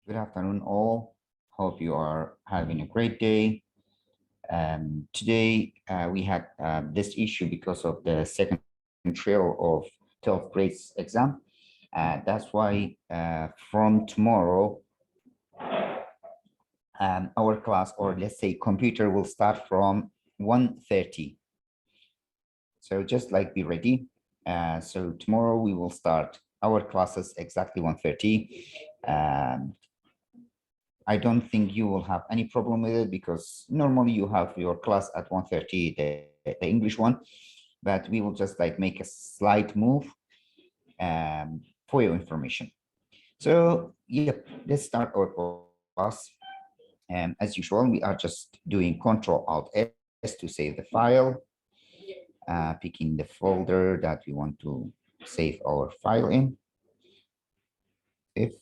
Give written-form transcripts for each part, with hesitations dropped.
Good afternoon, all. Hope you are having a great day. Today, we had this issue because of the second trail of 12th grades exam. That's why from tomorrow, our class, or let's say computer, will start from 1:30. So just like be ready. So tomorrow we will start our classes exactly 1:30. I don't think you will have any problem with it because normally you have your class at 1:30, the English one, but we will just like make a slight move for your information. So, yep, let's start our class. As usual, we are just doing Control-Alt-S to save the file, picking the folder that we want to save our file in. If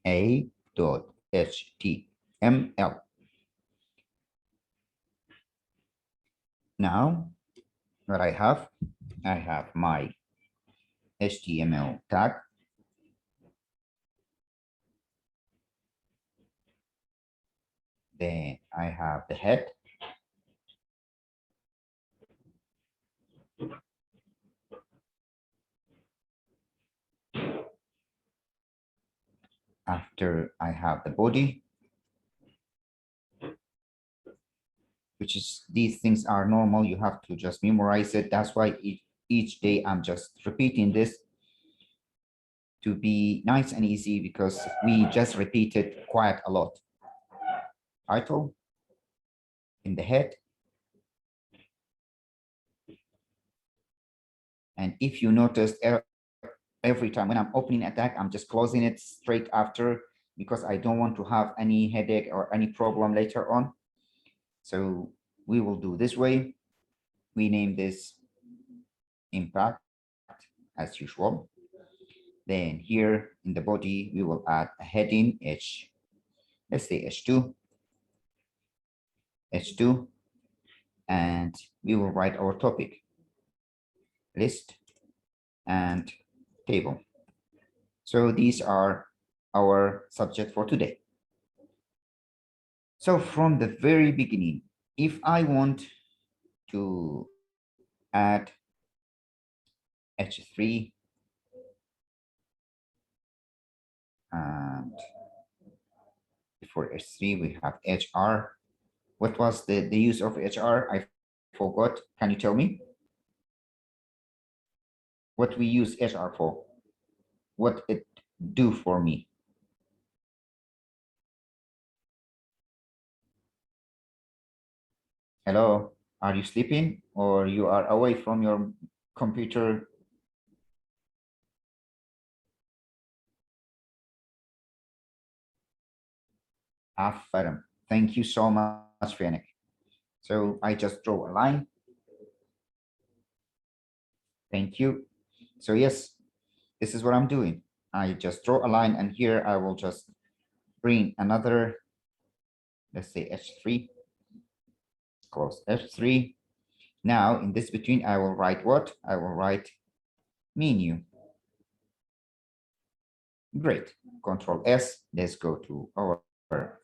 a.html. Now, what I have my HTML tag. Then I have the head. After I have the body, which is these things are normal. You have to just memorize it. That's why each day I'm just repeating this to be nice and easy because we just repeat it quite a lot. Title in the head. And if you noticed every time when I'm opening a tag, I'm just closing it straight after because I don't want to have any headache or any problem later on. So we will do this way. We name this impact as usual. Then here in the body, we will add a heading H, let's say H2, and we will write our topic, list and table. So these are our subject for today. So from the very beginning, if I want to add H3 and before H3 we have HR. What was the use of HR? I forgot. Can you tell me? What we use HR for? What it do for me? Hello, are you sleeping or you are away from your computer? Affirm. Thank you so much, Fennec. So I just draw a line. Thank you. So yes, this is what I'm doing. I just draw a line and here I will just bring another, let's say H3, close H3. Now in this between, I will write what? I will write menu. Great. Control S. Let's go to our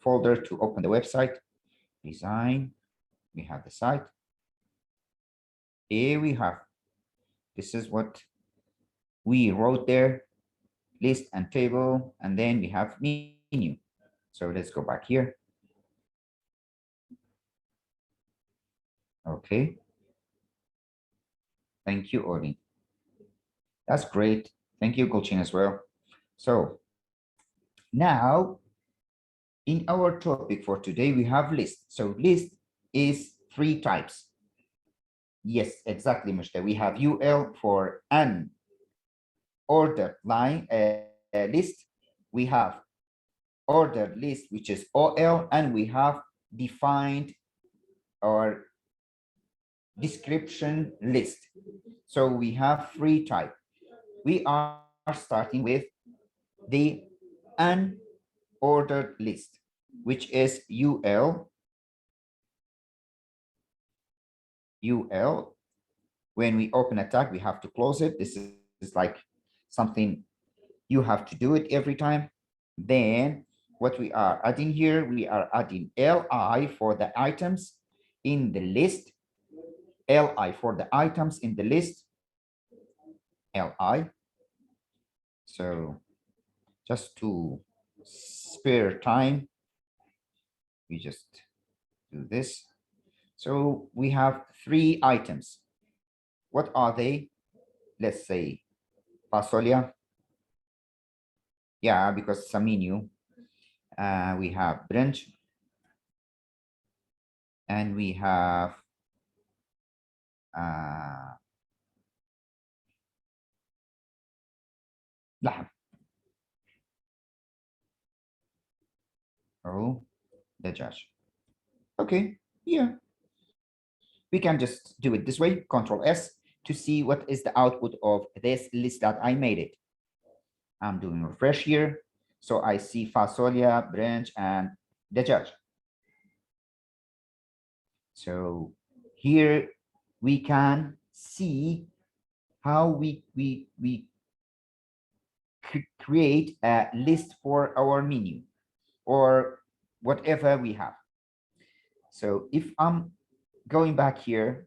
folder to open the website. Design. We have the site. Here we have. This is what we wrote there. List and table. And then we have menu. So let's go back here. Okay. Thank you, Odin. That's great. Thank you, Gulchin, as well. So now in our topic for today, we have list. So list is 3 types. Yes, exactly, Mushta. We have UL for an ordered line list. We have ordered list, which is OL, and we have defined or description list. So we have 3 types. We are starting with the unordered list, which is UL. UL. When we open a tag, we have to close it. This is like something You have to do it every time. Then what we are adding here, we are adding li for the items in the list, li for the items in the list, li. So just to spare time, we just do this. So we have 3 items. What are they? Let's say fasolia. Yeah, because it's a menu. We have brunch, and we have لحم or دجاج. Okay, yeah. We can just do it this way, Control S, to see what is the output of this list that I made it. I'm doing refresh here. So I see fasolia, branch, and dajaj. So here we can see how we create a list for our menu or whatever we have. So if I'm going back here,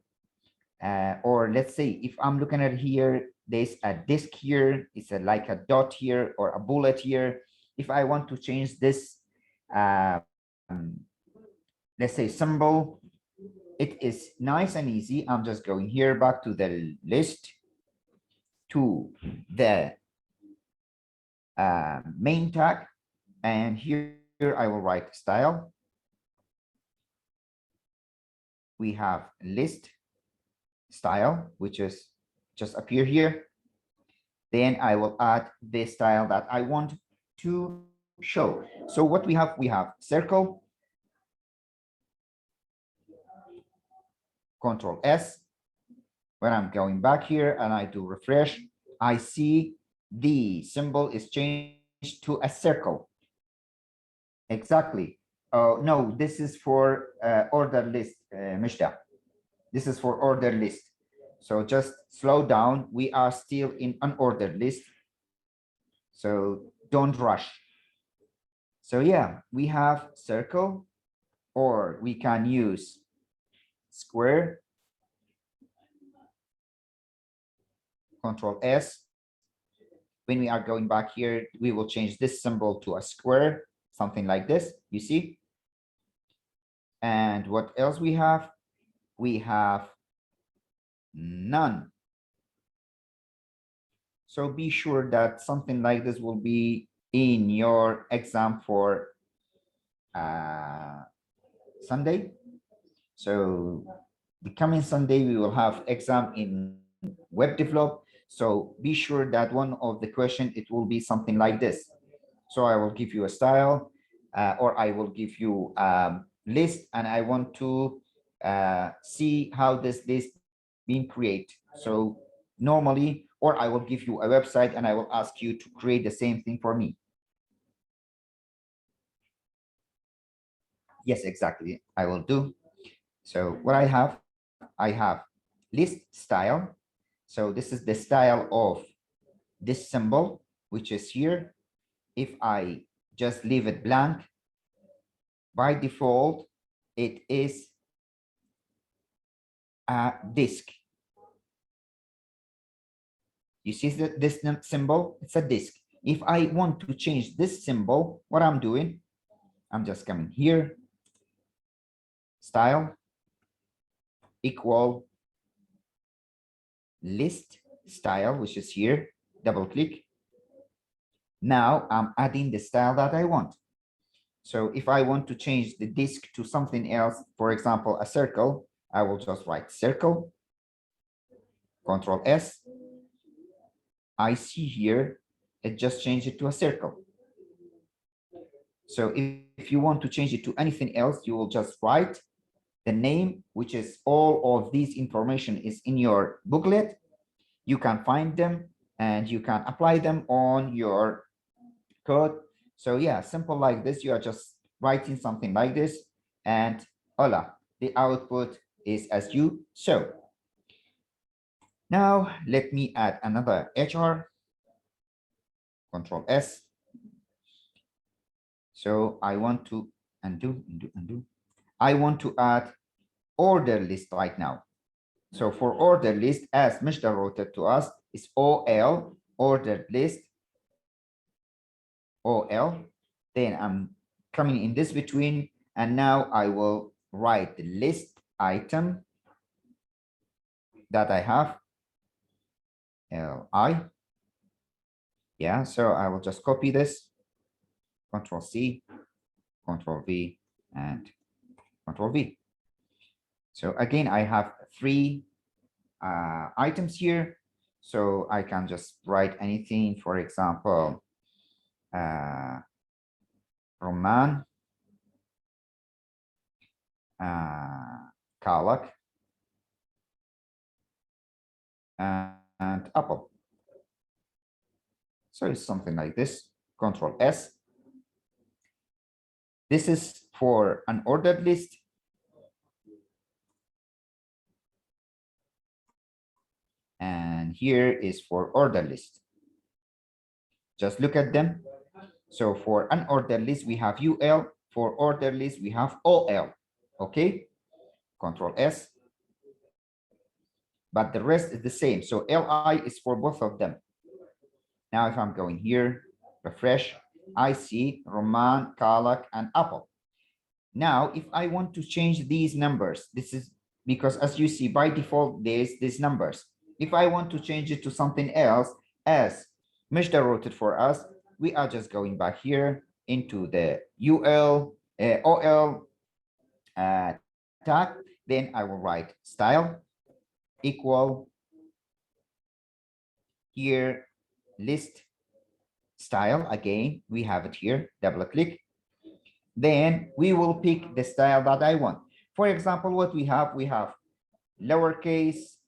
or let's say if I'm looking at here, there's a disk here, it's like a dot here or a bullet here. If I want to change this, let's say symbol, it is nice and easy. I'm just going here back to the list, to the main tag, and here I will write style. We have list style, which is just appear here. Then I will add the style that I want to show. So what we have circle, Control S. When I'm going back here and I do refresh, I see the symbol is changed to a circle. Exactly. Oh, no, this is for order list, Mishda. This is for order list. So just slow down. We are still in unordered list. So don't rush. So yeah, we have circle, or we can use square, Control S. When we are going back here, we will change this symbol to a square, something like this, you see? And what else we have? We have none. So be sure that something like this will be in your exam for Sunday. So the coming Sunday, we will have exam in web develop. So be sure that one of the question, it will be something like this. So I will give you a style, or I will give you a list, and I want to see how this list being created. So normally, or I will give you a website and I will ask you to create the same thing for me. Yes, exactly. I will do. So what I have list style. So this is the style of this symbol, which is here. If I just leave it blank, by default, it is a disk. You see this symbol? It's a disk. If I want to change this symbol, what I'm doing, I'm just coming here, style, equal list style, which is here, double click. Now I'm adding the style that I want. So if I want to change the disk to something else, for example, a circle, I will just write circle, Control S. I see here, it just changed it to a circle. So if you want to change it to anything else, you will just write the name, which is all of these information is in your booklet. You can find them and you can apply them on your code. So yeah, simple like this. You are just writing something like this, and voila, the output is as you show. Now let me add another HR, Control S. So I want to undo. I want to add order list right now. So for order list, as Mr. wrote it to us, is OL, ordered list, OL. Then I'm coming in this between, and now I will write the list item that I have, LI. Yeah, so I will just copy this, Control C, Control V, and Control V. So again, I have three items here. So I can just write anything, for example, Roman, Kalak, and Apple. So it's something like this, Control S. This is for an ordered list. And here is for order list. Just look at them. So for an order list, we have UL. For order list, we have OL. Okay, Control S. But the rest is the same. So LI is for both of them. Now, if I'm going here, refresh, I see Roman, Kalak, and Apple. Now, if I want to change these numbers, this is because as you see, by default, there's these numbers. If I want to change it to something else, as Mishda wrote it for us, we are just going back here into the OL tag. Then I will write style equal here list style. Again, we have it here, double click. Then we will pick the style that I want. For example, what we have lowercase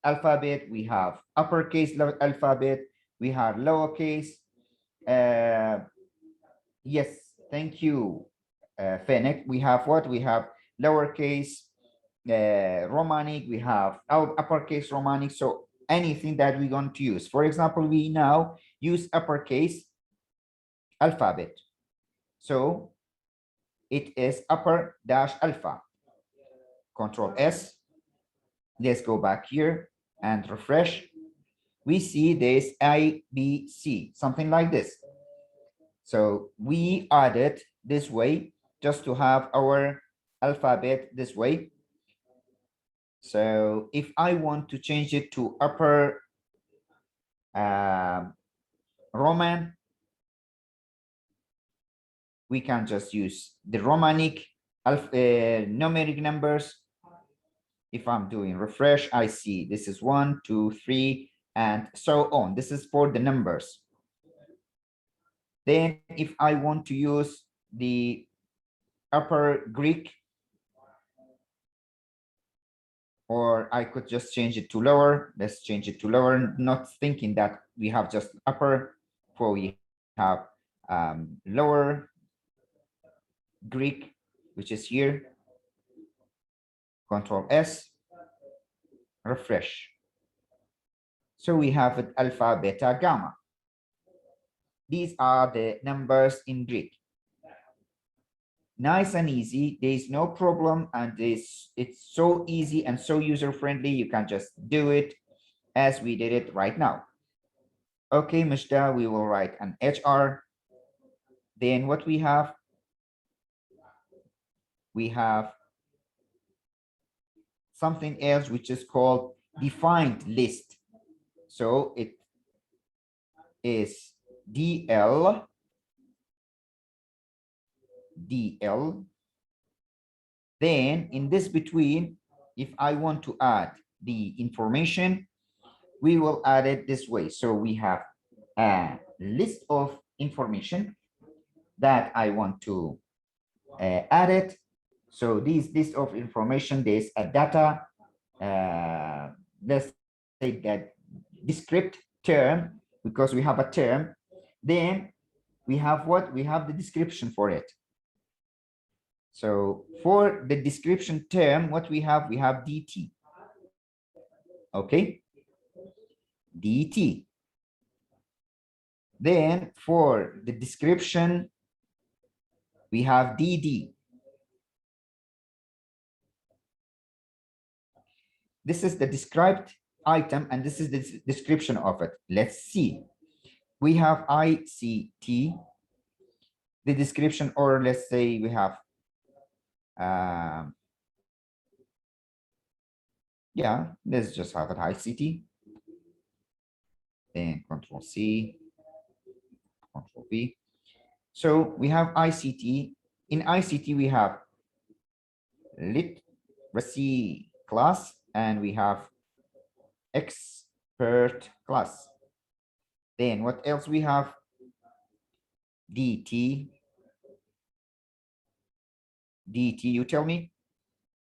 alphabet, we have uppercase alphabet, we have lowercase. Yes, thank you, Fennec. We have what? We have lowercase Romanic, we have uppercase Romanic. So anything that we're going to use. For example, we now use uppercase alphabet. So it is upper dash alpha. Control S. Let's go back here and refresh. We see this A, B, C, something like this. So we added this way just to have our alphabet this way. So if I want to change it to upper Roman, we can just use the Romanic numeric numbers. If I'm doing refresh, I see this is 1, 2, 3, and so on. This is for the numbers. Then if I want to use the upper Greek, or I could just change it to lower. Let's change it to lower, not thinking that we have just upper, for we have lower Greek, which is here. Control S, refresh. So we have it alpha, beta, gamma. These are the numbers in Greek. Nice and easy. There is no problem, and it's so easy and so user-friendly. You can just do it as we did it right now. Okay, Mishda, we will write an HR. Then what we have something else which is called defined list. So it is DL. Then in this between, if I want to add the information, we will add it this way. So we have a list of information that I want to add it. So this list of information, there's a data, let's say that descript term, because we have a term. Then we have what? We have the description for it. So for the description term, what we have DT. Okay, DT. Then for the description, we have DD. This is the described item, and this is the description of it. Let's see. We have ICT, the description, or let's say we have, yeah, let's just have it ICT. Then Control C, Control V. So we have ICT. In ICT, we have literacy class, and we have expert class. Then what else we have? DT. DT, you tell me.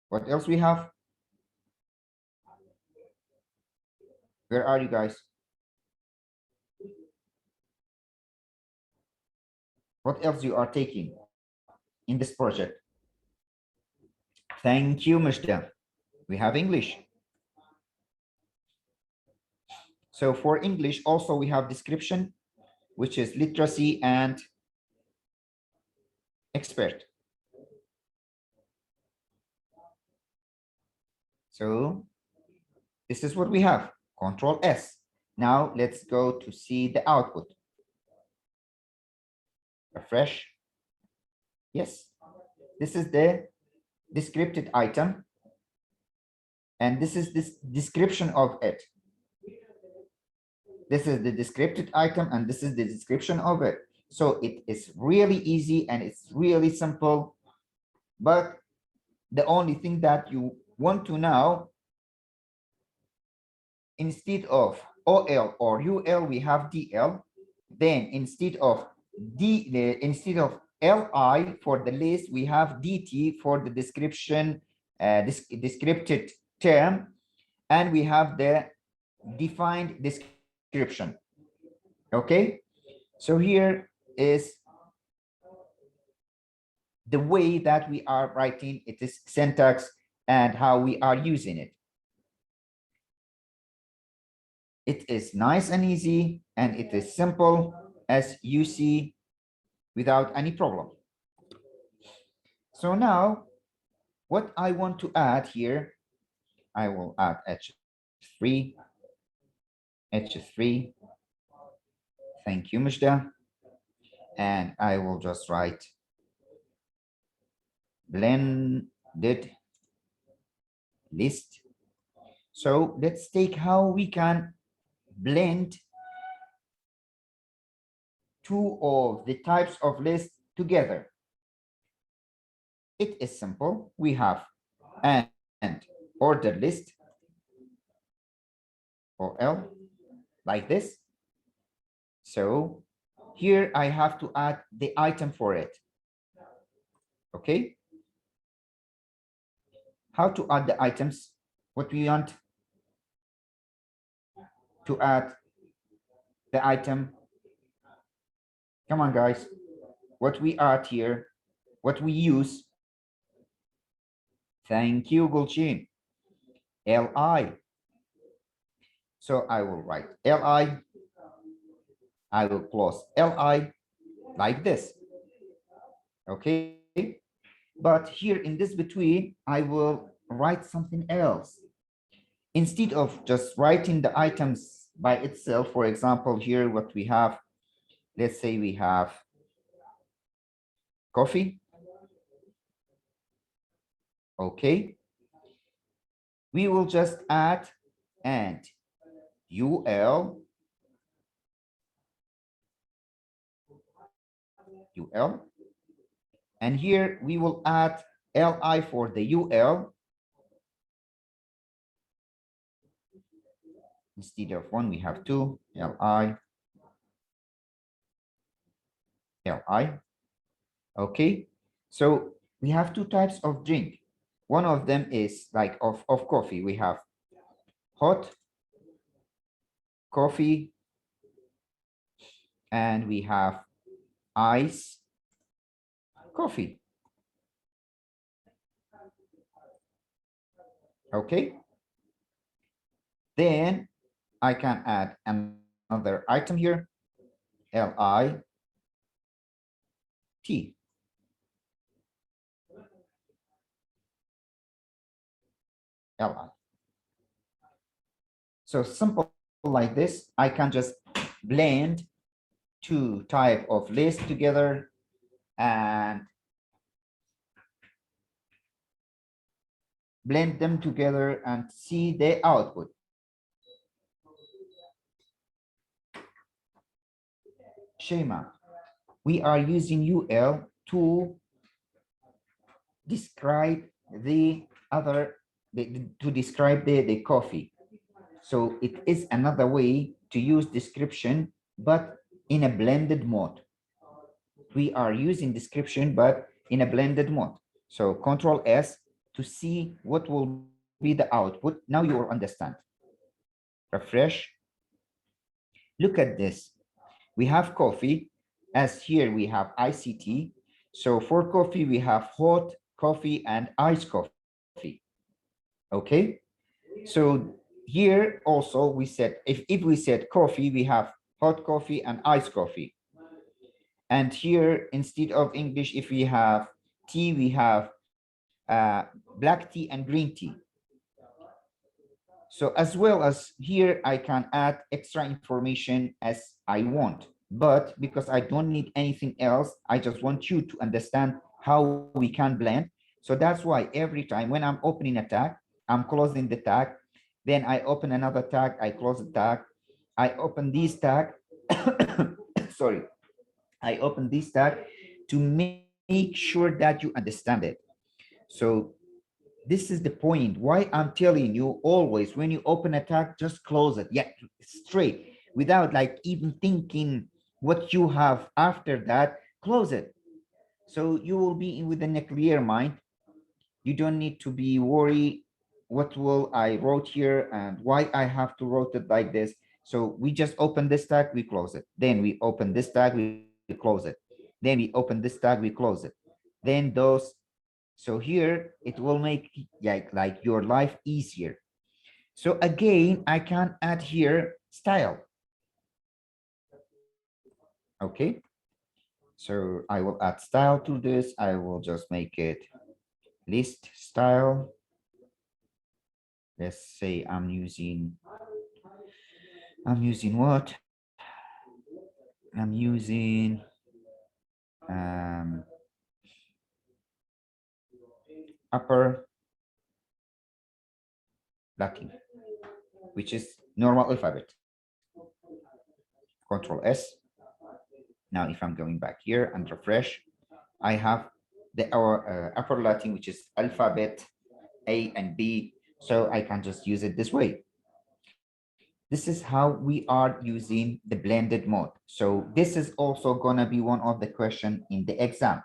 What else we have? Where are you guys? What else you are taking in this project? Thank you, Mr. We have English. So for English, also we have description, which is literacy and expert. So this is what we have. Control S. Now let's go to see the output. Refresh. Yes, this is the descripted item, and this is this description of it. This is the descripted item, and this is the description of it. So it is really easy and it's really simple. But the only thing that you want to know, instead of OL or UL, we have DL. Then instead of LI for the list, we have DT for the description, descripted term, and we have the defined description. Okay, so here is the way that we are writing it, is syntax and how we are using it. It is nice and easy, and it is simple, as you see, without any problem. So now what I want to add here, I will add H3. H3. Thank you, Mujda. And I will just write blended list. So let's take how we can blend two of the types of lists together. It is simple. We have and ordered list, OL, like this. So here I have to add the item for it. Okay. How to add the items? What we want to add the item. Come on, guys. What we add here, what we use. Thank you, Gulchin. LI. So I will write LI. I will close LI like this. Okay. But here in this between, I will write something else. Instead of just writing the items by itself, for example, here what we have, let's say we have coffee. Okay. We will just add and UL, and here we will add LI for the UL. Instead of one, we have two, LI. Okay, so we have two types of drink. One of them is like of coffee. We have hot coffee, and we have ice coffee. Okay, then I can add another item here, L-I-T. L-I. So simple like this, I can just blend two type of list together and blend them together and see the output. Shema, we are using UL to describe the other, to describe the coffee. So it is another way to use description, but in a blended mode. We are using description, but in a blended mode. So Control S to see what will be the output. Now you will understand. Refresh. Look at this. We have coffee, as here we have ICT. So for coffee, we have hot coffee and iced coffee. Okay. So here also we said, if we said coffee, we have hot coffee and iced coffee. And here, instead of English, if we have tea, we have black tea and green tea. So as well as here, I can add extra information as I want. But because I don't need anything else, I just want you to understand how we can blend. So that's why every time when I'm opening a tag, I'm closing the tag. Then I open another tag, I close the tag. I open this tag. Sorry. I open this tag to make sure that you understand it. So this is the point why I'm telling you always when you open a tag, just close it. Yeah, straight without like even thinking what you have after that, close it. So you will be with a clear mind. You don't need to be worried what will I wrote here and why I have to wrote it like this. So we just open this tag, we close it. Then we open this tag, we close it. Then we open this tag, we close it. Then those. So here it will make like your life easier. So again, I can add here style. Okay. So I will add style to this. I will just make it list style. Let's say I'm using what? I'm using upper Latin, which is normal alphabet. Control S. Now, if I'm going back here and refresh, I have our upper Latin, which is alphabet A and B. So I can just use it this way. This is how we are using the blended mode. So this is also gonna be one of the question in the exam.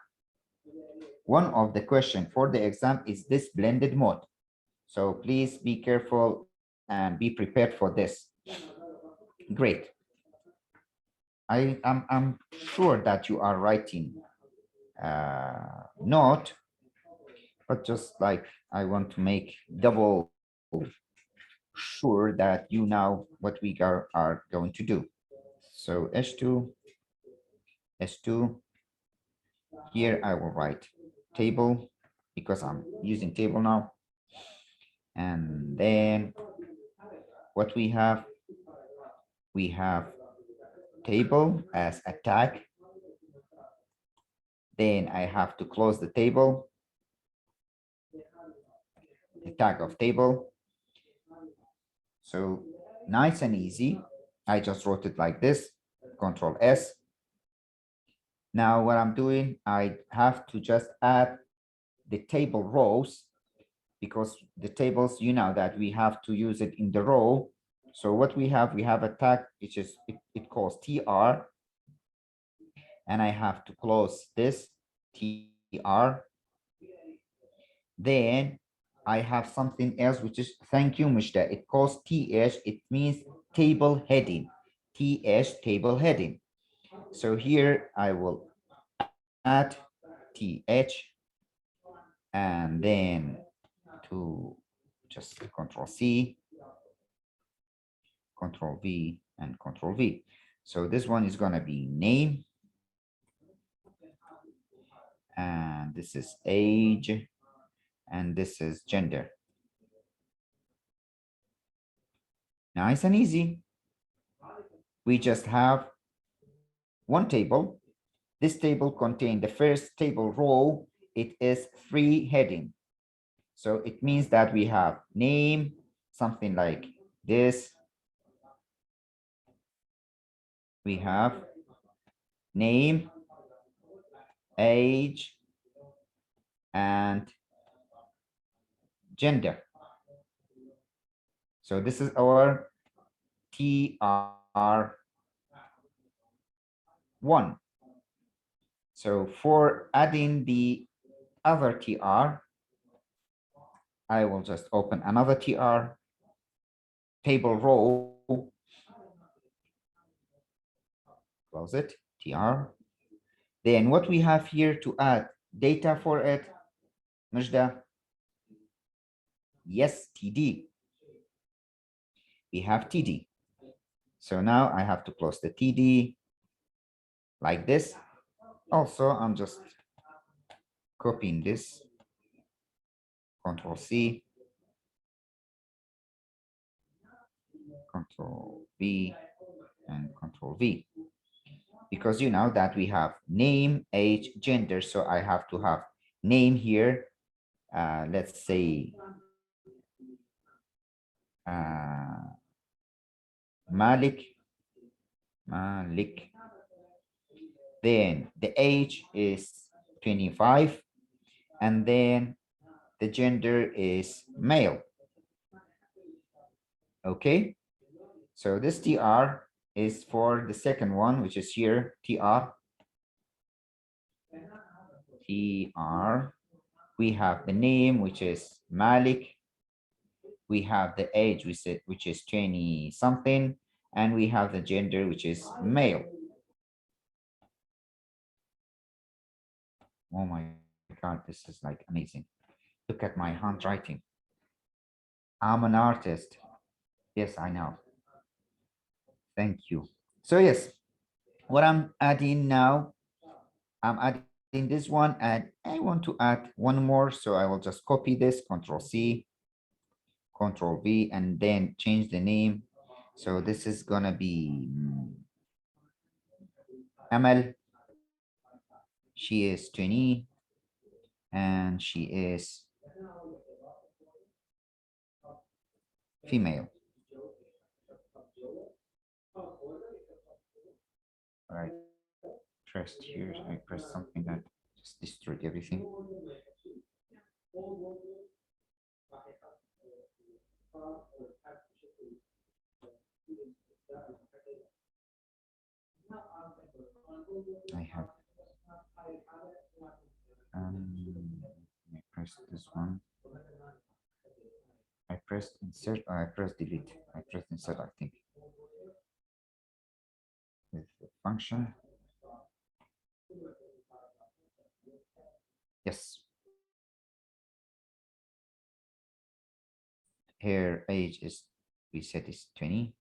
One of the question for the exam is this blended mode. So please be careful and be prepared for this. Great. I'm sure that you are writing note, but just like I want to make double sure that you know what we are going to do. So S2, S2, here I will write table because I'm using table now. And then what we have table as a tag. Then I have to close the table, the tag of table. So nice and easy. I just wrote it like this, Control S. Now what I'm doing, I have to just add the table rows because the tables, you know that we have to use it in the row. So what we have a tag, which is, it calls TR. And I have to close this TR. Then I have something else, which is thank you, Mishda. It calls TH. It means table heading. TH, table heading. So here I will add TH and then to just Control C, Control V, and Control V. So this one is going to be name, and this is age, and this is gender. Nice and easy. We just have one table. This table contains the first table row. It is 3 heading. So it means that we have name, something like this. We have name, age, and gender. So this is our TR1. So for adding the other TR, I will just open another TR table row, close it, TR. Then what we have here to add data for it, Majda? Yes, TD. We have TD. So now I have to close the TD like this. Also, I'm just copying this, Control C, Control V, and Control V. Because you know that we have name, age, gender, so I have to have name here. Let's say Malik. Then the age is 25, and then the gender is male. Okay, so this TR is for the second one, which is here, TR. TR. We have the name, which is Malik. We have the age, which is 20 something, and we have the gender, which is male. Oh my God, this is like amazing. Look at my handwriting. I'm an artist. Yes, I know. Thank you. So yes, what I'm adding now, I'm adding this one, and I want to add one more. So I will just copy this, Control C, Control V, and then change the name. So this is gonna be Amal. She is 20, and she is female. Right. Pressed here. I pressed something that just destroyed everything. I have I pressed this one. I pressed insert, or I pressed delete. I pressed insert, I think. With the function. Yes. Her age is, we said is 20.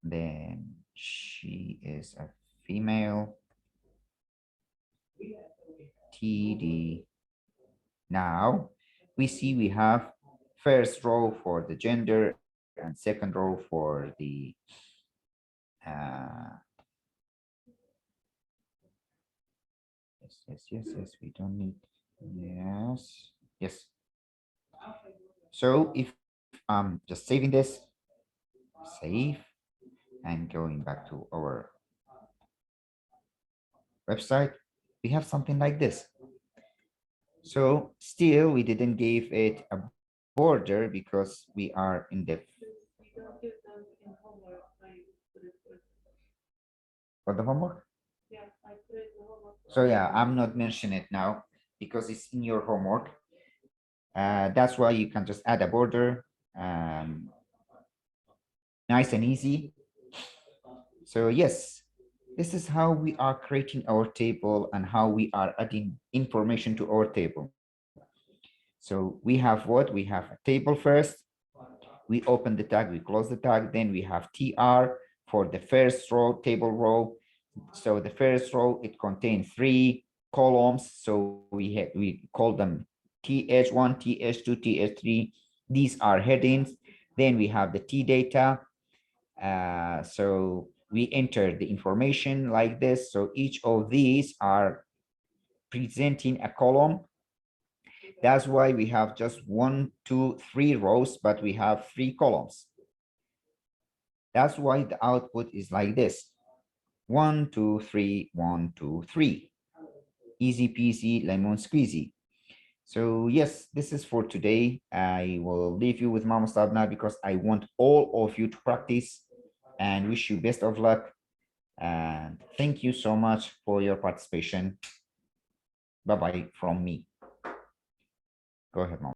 Then she is a female. TD. Now we see we have first row for the gender and second row for the yes, we don't need, yes. So if I'm just saving this, save, and going back to our website, we have something like this. So still we didn't give it a border because we are in the for the homework. So yeah, I'm not mentioning it now because it's in your homework. That's why you can just add a border, nice and easy. So yes, this is how we are creating our table and how we are adding information to our table. So we have what? We have a table first. We open the tag, we close the tag, then we have TR for the first row, table row. So the first row, it contains 3 columns. So we call them TH1, TH2, TH3. These are headings. Then we have the T data. So we enter the information like this. So each of these are presenting a column. That's why we have just 1, 2, 3 rows, but we have 3 columns. That's why the output is like this. 1, 2, 3, 1, 2, 3. Easy peasy, lemon squeezy. So yes, this is for today. I will leave you with Mama Stop now because I want all of you to practice and wish you best of luck. And thank you so much for your participation. Bye-bye from me. Go ahead, Mom.